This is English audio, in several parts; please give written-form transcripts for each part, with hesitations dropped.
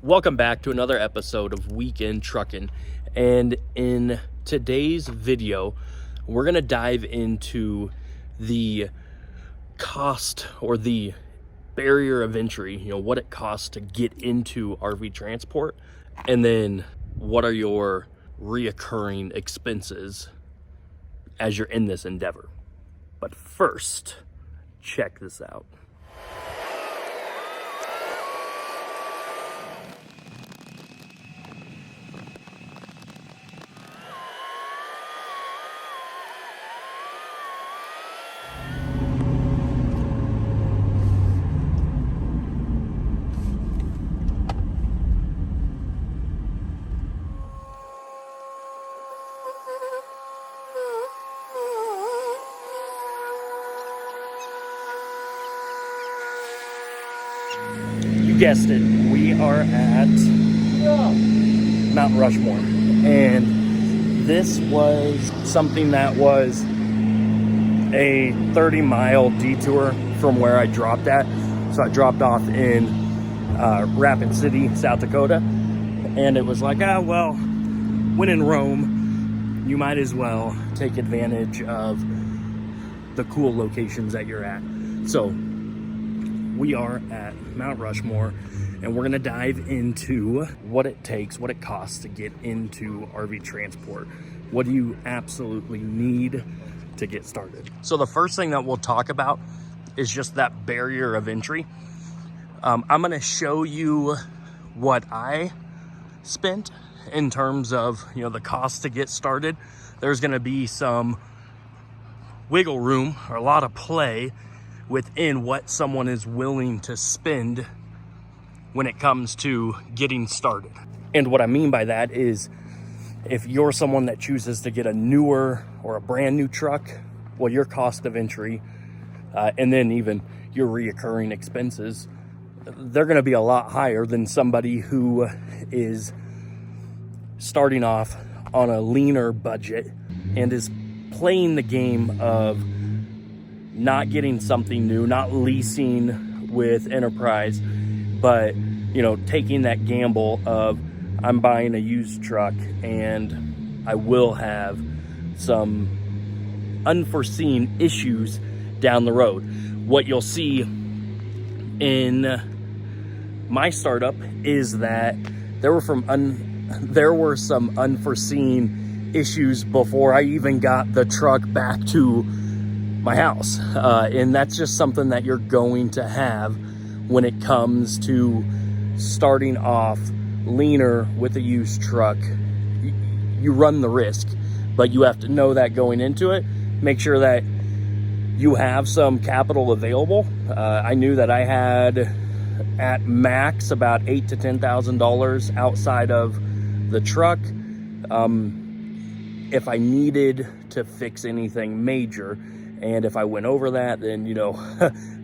Welcome back to another episode of Weekend Trucking, and in today's video we're going to dive into the cost or the barrier of entry, what it costs to get into RV transport, and then what are your reoccurring expenses as you're in this endeavor. But first, check this out. Guessed it, we are at Mount Rushmore, and this was something that was a 30-mile detour from where I dropped at. So I dropped off in Rapid City, South Dakota, and it was like, well, when in Rome, you might as well take advantage of the cool locations that you're at. So we are at Mount Rushmore, and we're going to dive into what it takes, what it costs to get into RV transport. What do you absolutely need to get started? So the first thing that we'll talk about is just that barrier of entry. I'm going to show you what I spent in terms of, the cost to get started. There's going to be some wiggle room or a lot of play within what someone is willing to spend when it comes to getting started. And what I mean by that is, if you're someone that chooses to get a newer or a brand new truck, well, your cost of entry and then even your reoccurring expenses, they're going to be a lot higher than somebody who is starting off on a leaner budget and is playing the game of not getting something new, not leasing with Enterprise, but taking that gamble of, I'm buying a used truck and I will have some unforeseen issues down the road. What you'll see in my startup is that there were some unforeseen issues before I even got the truck back to my house, and that's just something that you're going to have when it comes to starting off leaner with a used truck. You run the risk, but you have to know that going into it. Make sure that you have some capital available. I knew that I had at max about $8,000 to $10,000 outside of the truck. If I needed to fix anything major, and if I went over that, then,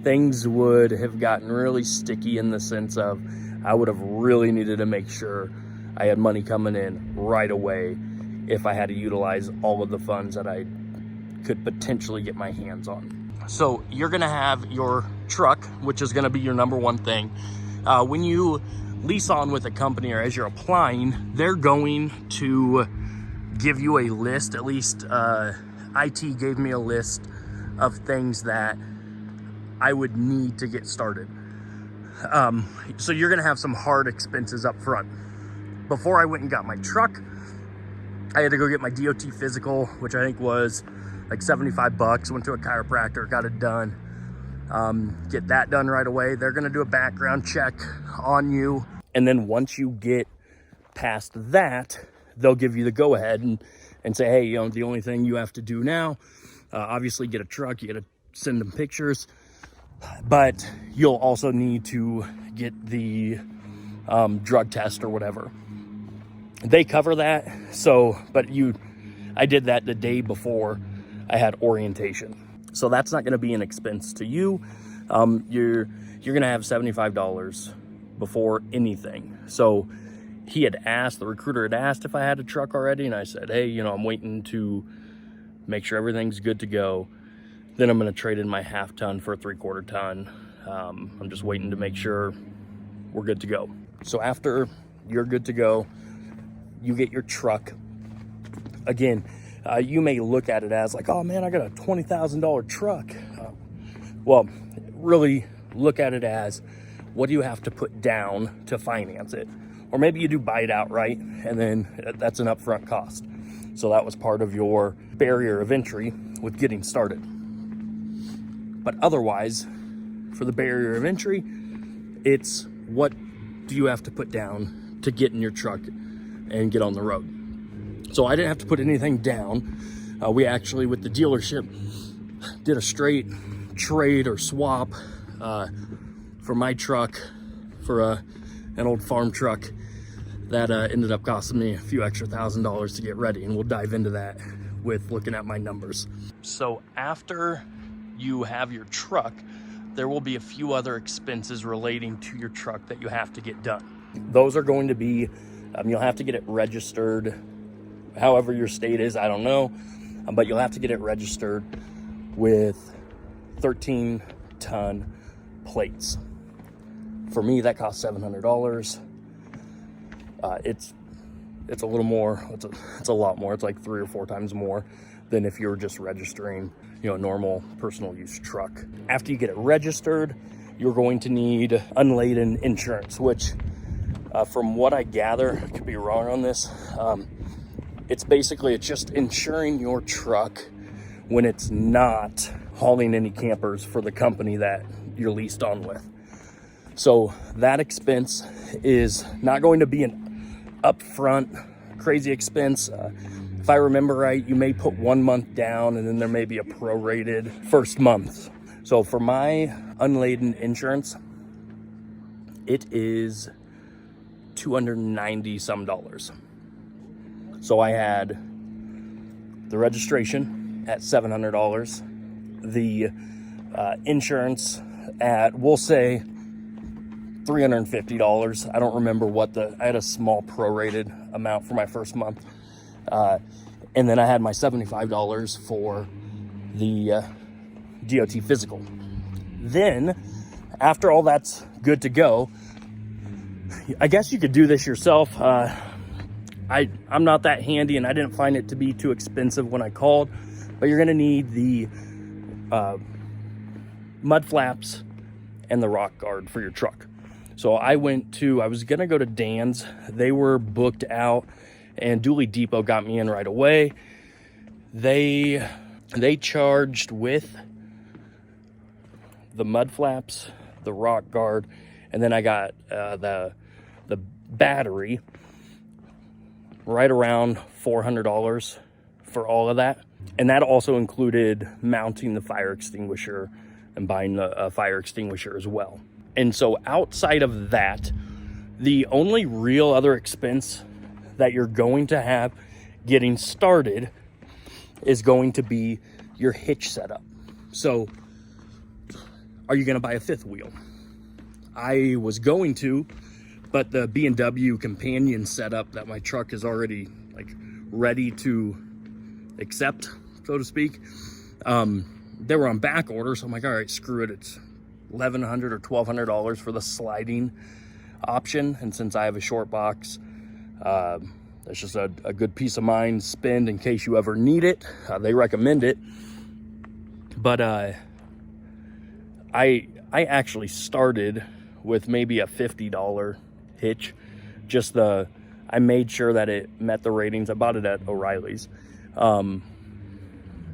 things would have gotten really sticky in the sense of I would have really needed to make sure I had money coming in right away if I had to utilize all of the funds that I could potentially get my hands on. So you're going to have your truck, which is going to be your number one thing. When you lease on with a company or as you're applying, they're going to give you a list. At least IT gave me a list of things that I would need to get started. So you're gonna have some hard expenses up front. Before I went and got my truck, I had to go get my DOT physical, which I think was like $75. Went to a chiropractor, got it done. Get that done right away. They're gonna do a background check on you. And then once you get past that, they'll give you the go ahead and say, hey, the only thing you have to do now, obviously get a truck, you got to send them pictures, but you'll also need to get the drug test or whatever. They cover that. So, but I did that the day before I had orientation. So that's not going to be an expense to you. You're going to have $75 before anything. So the recruiter had asked if I had a truck already, and I said, hey, I'm waiting to make sure everything's good to go. Then I'm going to trade in my 1/2 ton for a 3/4 ton. I'm just waiting to make sure we're good to go. So after you're good to go, you get your truck. Again, you may look at it as like, oh man, I got a $20,000 truck. Well, really look at it as, what do you have to put down to finance it? Or maybe you do buy it outright, and then that's an upfront cost. So that was part of your barrier of entry with getting started. But otherwise, for the barrier of entry, it's what do you have to put down to get in your truck and get on the road. So I didn't have to put anything down. We actually, with the dealership, did a straight trade or swap for my truck for an old farm truck that ended up costing me a few extra $1,000s to get ready. And we'll dive into that with looking at my numbers. So after you have your truck, there will be a few other expenses relating to your truck that you have to get done. Those are going to be, you'll have to get it registered, however your state is, I don't know, but you'll have to get it registered with 13-ton plates. For me, that cost $700. It's a little more, it's a lot more. It's like 3 or 4 times more than if you were just registering, a normal personal use truck. After you get it registered, you're going to need unladen insurance, which from what I gather, I could be wrong on this, it's just insuring your truck when it's not hauling any campers for the company that you're leased on with. So that expense is not going to be an upfront crazy expense. If I remember right, you may put 1 month down and then there may be a prorated first month. So for my unladen insurance, it is $290 some. So I had the registration at $700, the insurance at, we'll say, $350. I don't remember I had a small prorated amount for my first month. And then I had my $75 for the DOT physical. Then, after all that's good to go, I guess you could do this yourself. I'm not that handy, and I didn't find it to be too expensive when I called, but you're gonna need the mud flaps and the rock guard for your truck. So I was gonna go to Dan's. They were booked out, and Dooley Depot got me in right away. They charged with the mud flaps, the rock guard, and then I got the battery, right around $400 for all of that. And that also included mounting the fire extinguisher and buying the fire extinguisher as well. And so outside of that, the only real other expense that you're going to have getting started is going to be your hitch setup. So are you going to buy a 5th wheel? I was going to, but the B&W companion setup that my truck is already ready to accept, so to speak, they were on back order. So I'm like, all right, screw it. It's $1,100 or $1,200 for the sliding option. And since I have a short box, that's just a good peace of mind spend in case you ever need it. They recommend it. But I actually started with maybe a $50 hitch. I made sure that it met the ratings. I bought it at O'Reilly's.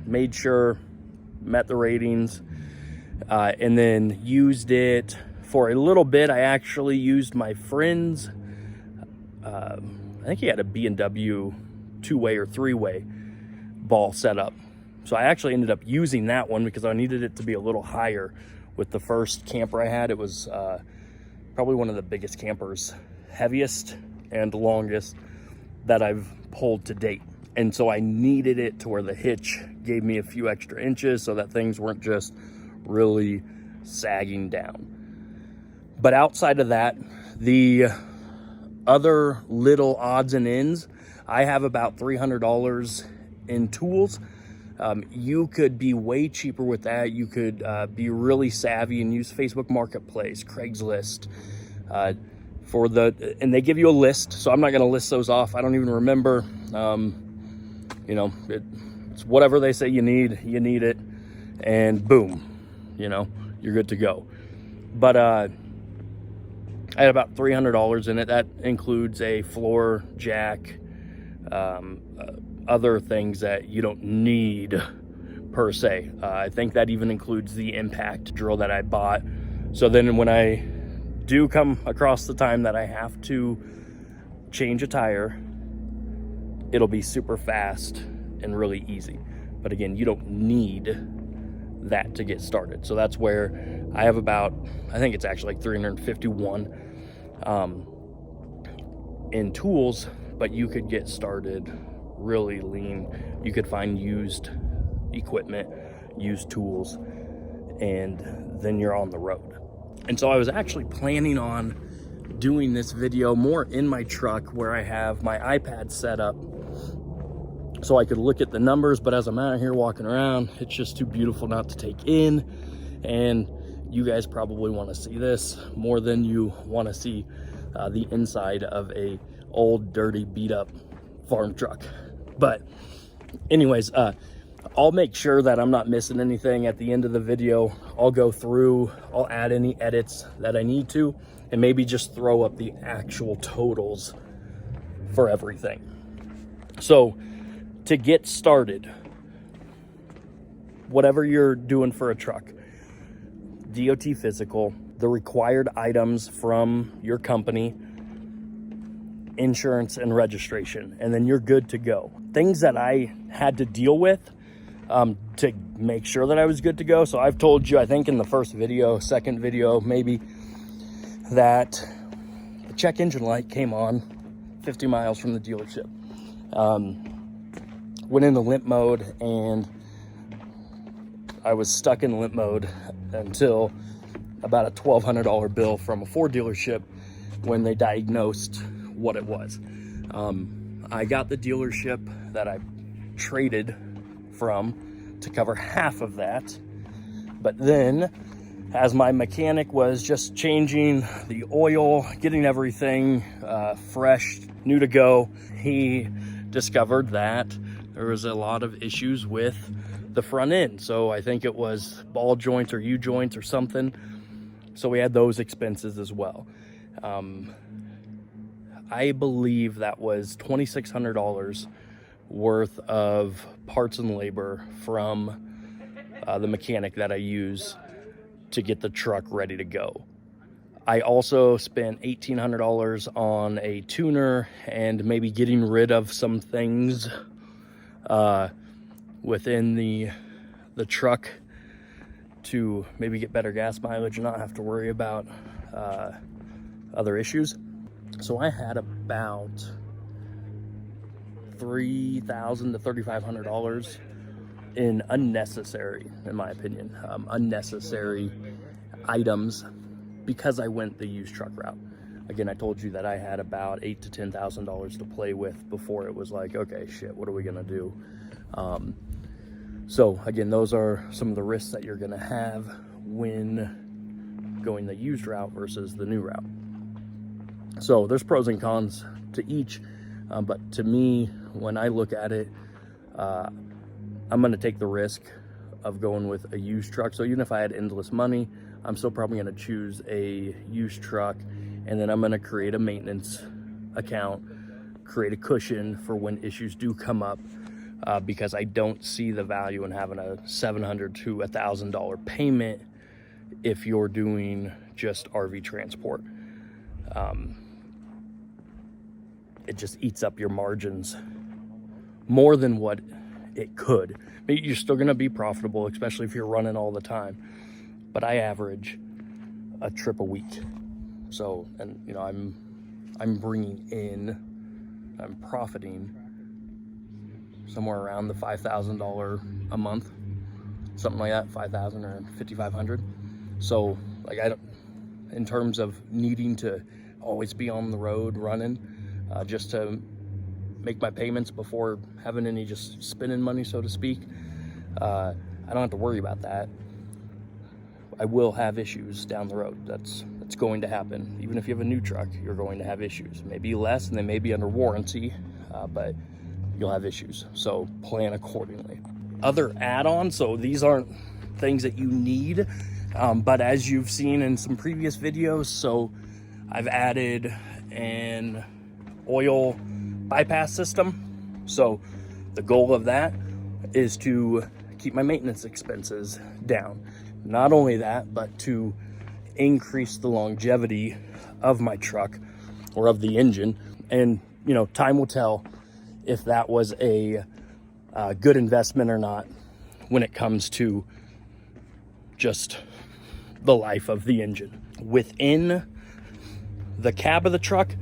Made sure met the ratings, and then used it for a little bit. I actually used my friend's, I think he had a B&W 2-way or 3-way ball setup. So I actually ended up using that one because I needed it to be a little higher. With the first camper I had, it was probably one of the biggest campers, heaviest and longest that I've pulled to date. And so I needed it to where the hitch gave me a few extra inches so that things weren't just really sagging down. But outside of that, the other little odds and ends, I have about $300 in tools. You could be way cheaper with that. You could be really savvy and use Facebook Marketplace, Craigslist, for and they give you a list. So I'm not going to list those off. I don't even remember. You know, it's whatever they say you need it, and boom, you know, you're good to go. But I had about $300 in it. That includes a floor jack, other things that you don't need per se. I think that even includes the impact drill that I bought. So then when I do come across the time that I have to change a tire, it'll be super fast and really easy. But again, you don't need that to get started. So that's where I have about, I think it's actually like 351 in tools, but you could get started really lean. You could find used equipment, used tools, and then you're on the road. And so I was actually planning on doing this video more in my truck, where I have my iPad set up so I could look at the numbers, but as I'm out here walking around, it's just too beautiful not to take in. And you guys probably want to see this more than you want to see the inside of a old, dirty, beat up farm truck. But anyways, I'll make sure that I'm not missing anything at the end of the video. I'll go through, I'll add any edits that I need to, and maybe just throw up the actual totals for everything. So to get started, whatever you're doing for a truck, DOT physical, the required items from your company, insurance and registration, and then you're good to go. Things that I had to deal with to make sure that I was good to go. So I've told you, I think in the first video, second video maybe, that the check engine light came on 50 miles from the dealership. Went into limp mode, and I was stuck in limp mode until about a $1,200 bill from a Ford dealership when they diagnosed what it was. I got the dealership that I traded from to cover half of that, but then as my mechanic was just changing the oil, getting everything fresh, new to go, he discovered that there was a lot of issues with the front end. So I think it was ball joints or U-joints or something. So we had those expenses as well. I believe that was $2,600 worth of parts and labor from the mechanic that I use to get the truck ready to go. I also spent $1,800 on a tuner and maybe getting rid of some things within the truck to maybe get better gas mileage and not have to worry about other issues. So I had about $3,000 to $3,500 in unnecessary, in my opinion, unnecessary items because I went the used truck route. Again, I told you that I had about $8,000 to $10,000 to play with before it was like, okay, shit, what are we gonna do? So again, those are some of the risks that you're gonna have when going the used route versus the new route. So there's pros and cons to each, but to me, when I look at it, I'm gonna take the risk of going with a used truck. So even if I had endless money, I'm still probably gonna choose a used truck, and then I'm gonna create a maintenance account, create a cushion for when issues do come up, because I don't see the value in having a $700 to $1,000 payment if you're doing just RV transport. It just eats up your margins more than what it could. I mean, you're still gonna be profitable, especially if you're running all the time. But I average a trip a week. So, and you know, I'm bringing in, I'm profiting somewhere around the $5,000 a month, something like that, 5,000 or 5,500. So like, I don't, in terms of needing to always be on the road running, just to make my payments before having any just spending money, so to speak, I don't have to worry about that. I will have issues down the road. That's It's going to happen. Even if you have a new truck, you're going to have issues. Maybe less, and they may be under warranty, but you'll have issues. So plan accordingly. Other add-ons, so these aren't things that you need, but as you've seen in some previous videos, so I've added an oil bypass system. So the goal of that is to keep my maintenance expenses down. Not only that, but to increase the longevity of my truck or of the engine. And you know, time will tell if that was a good investment or not when it comes to just the life of the engine. Within the cab of the truck,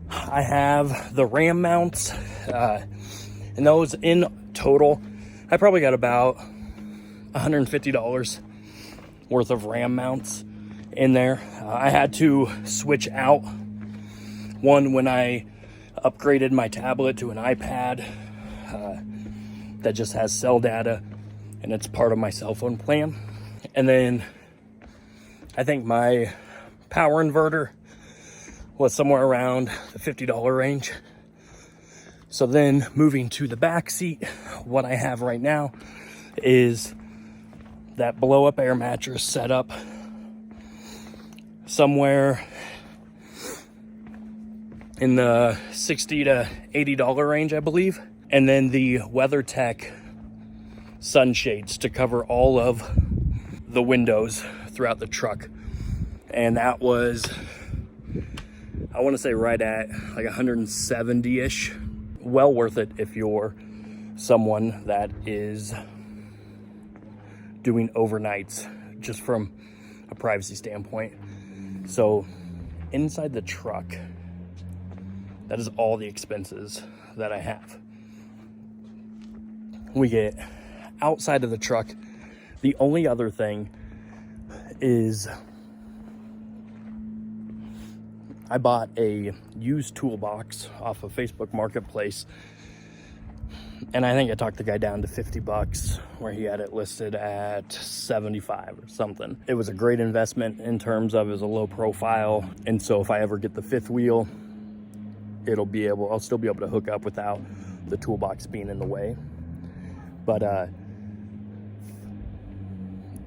I have the ram mounts, and those in total, I probably got about $150 worth of ram mounts in there. I had to switch out one when I upgraded my tablet to an iPad that just has cell data, and it's part of my cell phone plan. And then I think my power inverter was somewhere around the $50 range. So then moving to the back seat, what I have right now is that blow up air mattress set up somewhere in the $60 to $80 range, I believe. And then the WeatherTech sunshades to cover all of the windows throughout the truck. And that was, I want to say right at like 170-ish. Well worth it if you're someone that is doing overnights, just from a privacy standpoint. So inside the truck, that is all the expenses that I have. We get outside of the truck, the only other thing is I bought a used toolbox off of Facebook Marketplace, and I think I talked the guy down to $50, where he had it listed at 75 or something. It was a great investment in terms of it was a low profile, and so if I ever get the fifth wheel, I'll still be able to hook up without the toolbox being in the way. But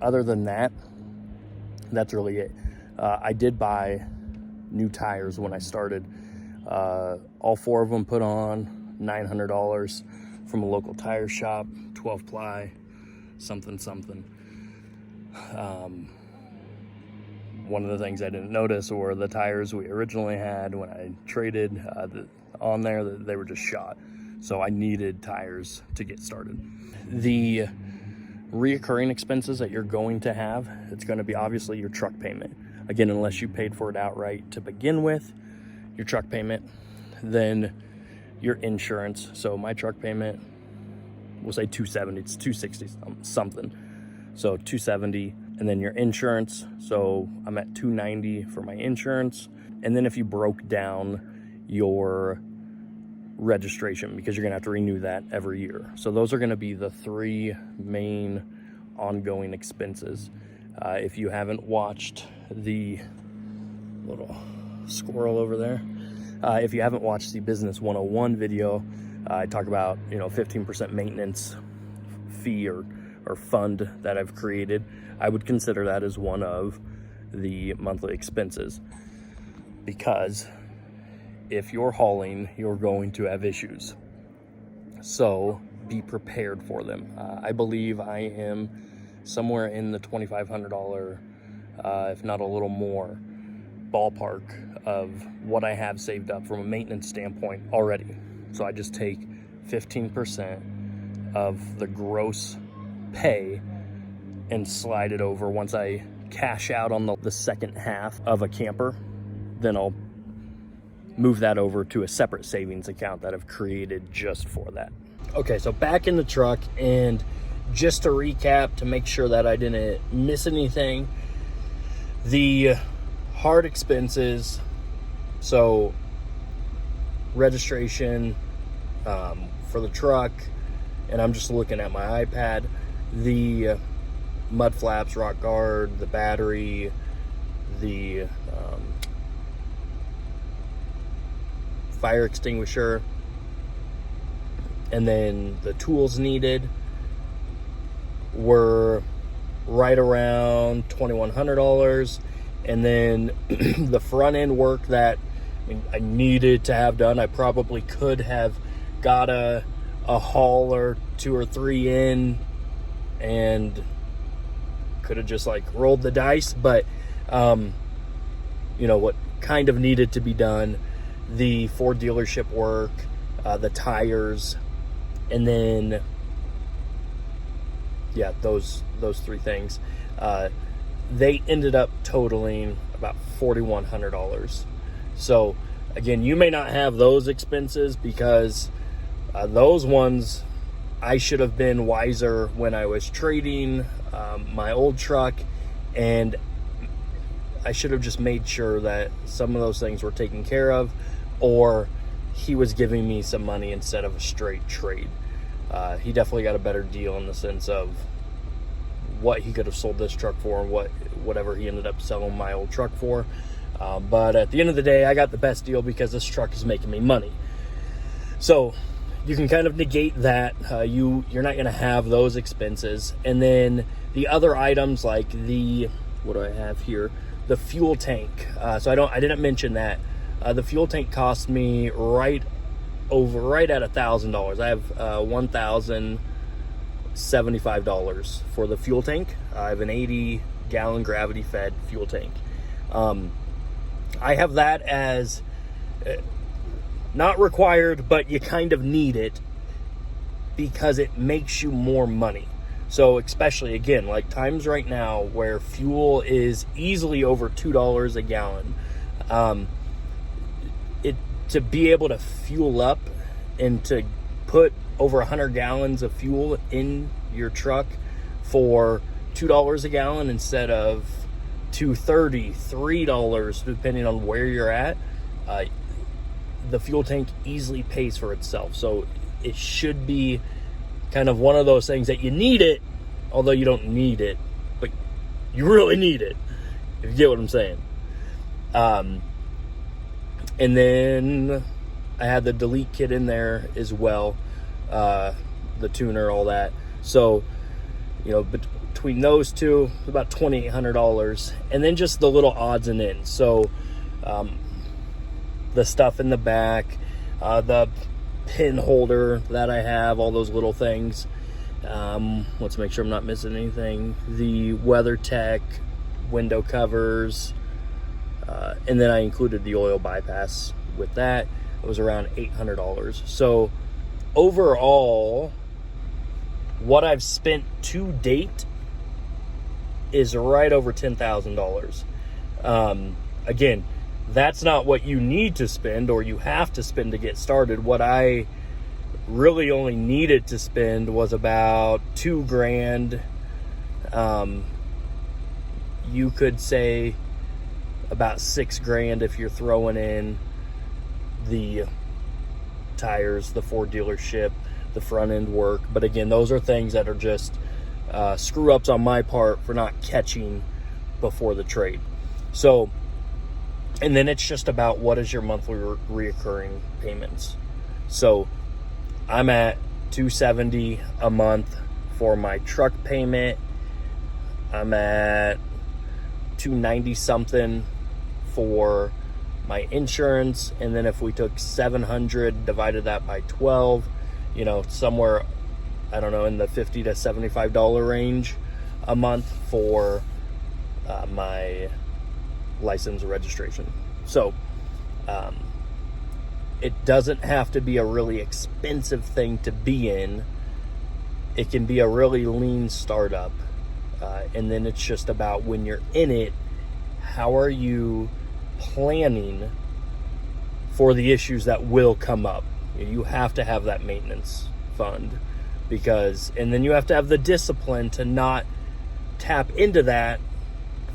other than that, that's really it. I did buy new tires when I started. All four of them put on $900 from a local tire shop, 12 ply, something. One of the things I didn't notice were the tires we originally had when I traded on there, they were just shot. So I needed tires to get started. The reoccurring expenses that you're going to have, it's going to be obviously your truck payment. Again, unless you paid for it outright to begin with, your truck payment, then your insurance. So my truck payment, we'll say $270, it's $260 something. So $270, and then your insurance. So I'm at $290 for my insurance. And then if you broke down your registration, because you're gonna have to renew that every year. So those are gonna be the three main ongoing expenses. If you haven't watched the little squirrel over there, if you haven't watched the Business 101 video, I talk about 15% maintenance fee or fund that I've created. I would consider that as one of the monthly expenses, because if you're hauling, you're going to have issues. So be prepared for them. I believe I am somewhere in the $2,500, if not a little more, ballpark of what I have saved up from a maintenance standpoint already. So I just take 15% of the gross pay and slide it over. Once I cash out on the second half of a camper, then I'll move that over to a separate savings account that I've created just for that. Okay, so back in the truck, and just to recap, to make sure that I didn't miss anything, the hard expenses, so registration for the truck, and I'm just looking at my iPad, the mud flaps, rock guard, the battery, the fire extinguisher, and then the tools needed were right around $2,100. And then the front end work that I needed to have done, I probably could have got a haul or 2 or 3 in and could have just like rolled the dice. But what kind of needed to be done, the Ford dealership work, the tires, and then those 3 things, they ended up totaling about $4,100. So again, you may not have those expenses because those ones I should have been wiser when I was trading my old truck, and I should have just made sure that some of those things were taken care of, or he was giving me some money instead of a straight trade. He definitely got a better deal in the sense of what he could have sold this truck for and whatever he ended up selling my old truck for. But at the end of the day, I got the best deal because this truck is making me money. So you can kind of negate that. You're not going to have those expenses. And then the other items like what do I have here? The fuel tank. So I didn't mention that. The fuel tank cost me right at $1,000. I have $1,075 for the fuel tank. I have an 80-gallon gravity-fed fuel tank. I have that as not required, but you kind of need it because it makes you more money. So especially, again, like times right now where fuel is easily over $2 a gallon, to be able to fuel up and to put over 100 gallons of fuel in your truck for $2 a gallon instead of $2.30, $3, depending on where you're at, the fuel tank easily pays for itself. So it should be kind of one of those things that you need it, although you don't need it, but you really need it, if you get what I'm saying. And then I had the delete kit in there as well, the tuner, all that. So, between those two, about $2,800. And then just the little odds and ends. So, the stuff in the back, the pin holder that I have, all those little things. Let's make sure I'm not missing anything. The WeatherTech window covers, and then I included the oil bypass with that. It was around $800. So overall, what I've spent to date is right over $10,000. Again, that's not what you need to spend or you have to spend to get started. What I really only needed to spend was about $2,000. You could say about $6,000 if you're throwing in the tires, the Ford dealership, the front end work. But again, those are things that are just screw ups on my part for not catching before the trade. So, and then it's just about what is your monthly reoccurring payments. So I'm at $270 a month for my truck payment. I'm at $290 something for my insurance, and then if we took $700, divided that by 12, somewhere, I don't know, in the $50 to $75 range a month for my license registration. So it doesn't have to be a really expensive thing to be in. It can be a really lean startup, and then it's just about when you're in it, how are you planning for the issues that will come up. You have to have that maintenance fund, and then you have to have the discipline to not tap into that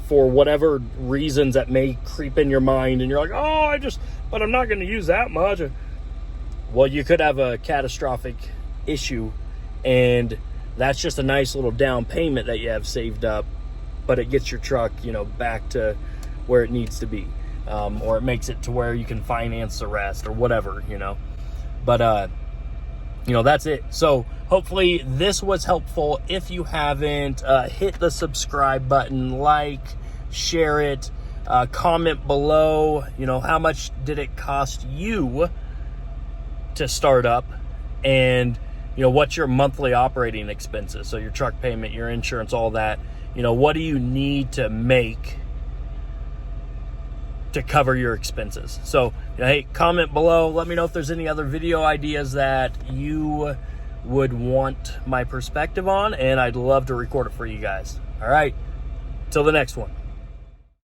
for whatever reasons that may creep in your mind, and you're like, but I'm not going to use that much. Well, you could have a catastrophic issue, and that's just a nice little down payment that you have saved up, but it gets your truck, back to where it needs to be, or it makes it to where you can finance the rest or whatever, you know. But you know, that's it. So hopefully this was helpful. If you haven't, hit the subscribe button, like, share it, comment below, you know, how much did it cost you to start up, and you know, what's your monthly operating expenses, so your truck payment, your insurance, all that. You know, what do you need to make to cover your expenses? So, you know, hey, comment below, let me know if there's any other video ideas that you would want my perspective on, and I'd love to record it for you guys. All right, till the next one.